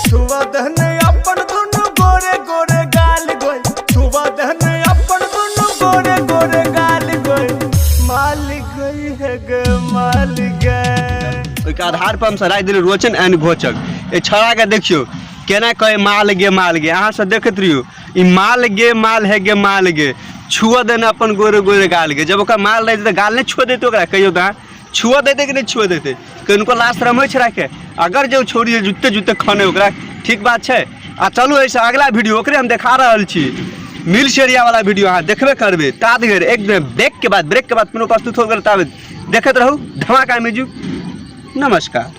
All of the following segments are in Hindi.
छुआ दहने अपन दुनु गोरे गोरे गाल गोय, छुआ दहने अपन दुनु गोरे गोरे गाल गोय, माल गई है गे माल गए। के आधार पर हम सराय दिल रोचन एंड घोचक ये छड़ा के देखियो केना कहे माल गे अहाँ सब देखत रहियो ई माल है माल गे छुआ देना अपन गोरे गोरे गाल गे। जब ओका माल रहे तो गाल नहीं छुआ देते ओकरा कहियो तो छुआ देते कि नहीं छुआ देते कि उनको लाश रम राखे। अगर जो छोड़ी जूते जूते खाने ओकरा ठीक बात है। आ चलू ऐसा अगला वीडियो ओकरे हम देखा रहा छी मिल शेरिया वाला वीडियो अहाँ देखबे करबे तात घेर एक ब्रेक के बाद पुनः प्रस्तुत हो गए ताबे देखते रहू धमाका म्यूजिक। नमस्कार।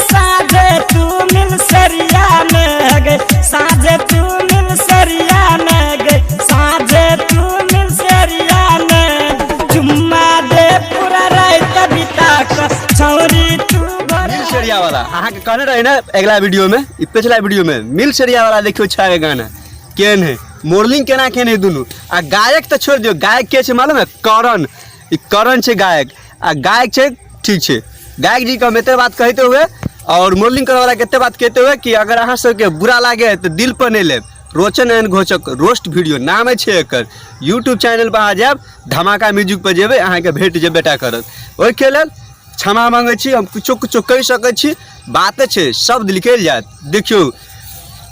साझे तू मिल सरिया में गए, साझे तू मिल सरिया में गए, साझे तू मिल सरिया में चुम्मा दे पूरा रात बिता कर छौरी तू मिल शेरिया वाला अहाँ के कहने रहे ना अगला वीडियो में पिछला वीडियो में मिल शेरिया वाला देखियो छा गाना केन है मॉडलिंग केना केन है दुनू। आ गायक तो छोड़ दियो गायक के छे मालूम है करण ई करण छे गायक आ गायक छे ठीक छे। गायक जी का हम एते बात कहते हुए और मॉडलिंग करे वाला केते बात कहते हुए कि अगर अहाँ सबके बुरा लागे तो दिल पर नहीं ले रोचन एंड घोचक रोस्ट वीडियो नाम है एकर यूट्यूब चैनल पर आ जाब धमाका म्यूजिक पर जेबे अहाँ के भेट जे बेटा करत ओहि के लेल क्षमा मांगे छी। हम कुछो कह सकै छी बात छे शब्द निकल जात। देखियो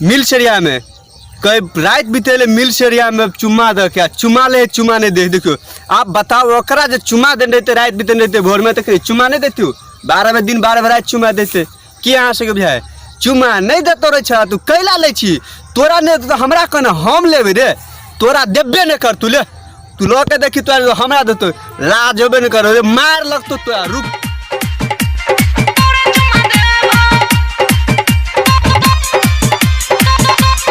मिल शेरिया में कई रात बीतेले मिल शेरिया में चुम्मा दे क्या चुम्मा ले चुम्मा नहीं दे। देखियो आप बताओ ओकरा जो चुम्मा दे देते रात बीते देते भोर में तो चुम्मा नहीं देती 12 दिन 12 रात चुम्मा देते कि अहाँ से भाई चुम्मा नहीं देते रहे छा तू कैला ले छी तोरा नहीं तो हमरा कहना हम लेबे रे तोरा देबे नहीं कर तू ले तू लो के देखी तोरा हमरा देतो लाज होबे नहीं कर मार लगतो तोरा रुक।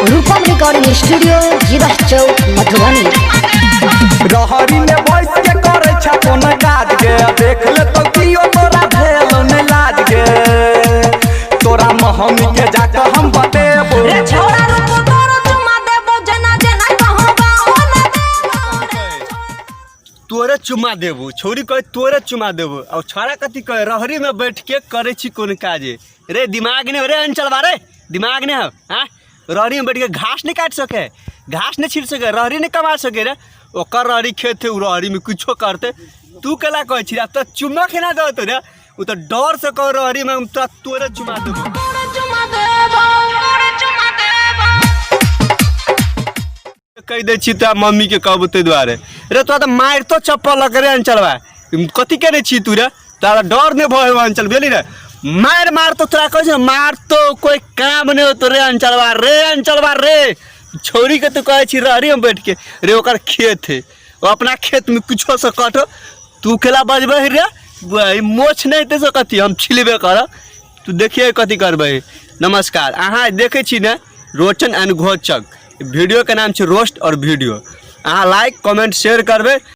रूपम रिकॉर्डिंग स्टूडियो जीवा चौक मधुबनी। रहरी में बैठ के करे छ कोन काज के देख ले तो कियो तोरा भेल ने लाज के तोरा महमी के जाके हम बतेबो रे छोरा रूप तोरो चुम्मा देबो जना जना कहबा ओना देबो तोरे चुम्मा देबो छोरी कहे तोरे चुम्मा देबो और छोरा कथी कहे रहरी में बैठ के करे छी कोन काजे रे दिमाग ने रे अंचल बारे दिमाग ने हां रहरी में बैठ के घास नहीं काट सके घास नहीं छील सके रहरी नहीं कमा सके रे ओकर रहरी खेते उ रहरी में कुछो करते तू केला कहे छी तो चुम्मा केना दत रे उ तो डर से कह रहरी में तो तोरे चुम्मा देबो कह दे छी तो मम्मी के कहबो ते दुआरे रे तो मार तो चप्पल लग रे अंचलवा कथी करे छी तू रे तारा डर नहीं भय अंचल बेली रे मार तो तोरा कहे मार तो कोई काम नहीं हो तो रे अंचलवा रे छोरी के तो कहे छी रहरी में बैठ के रे ओकर खेत है वो अपना खेत में कुछो से कटो तू केला बजबे रे मोछ नहीं दे सकती हम छिलबे कर तू देखिए कथी करबे। नमस्कार अहाँ देखे छी ने रोचन एंड घोचक वीडियो के नाम छे रोस्ट और वीडियो अहाँ लाइक कमेंट शेयर करबे।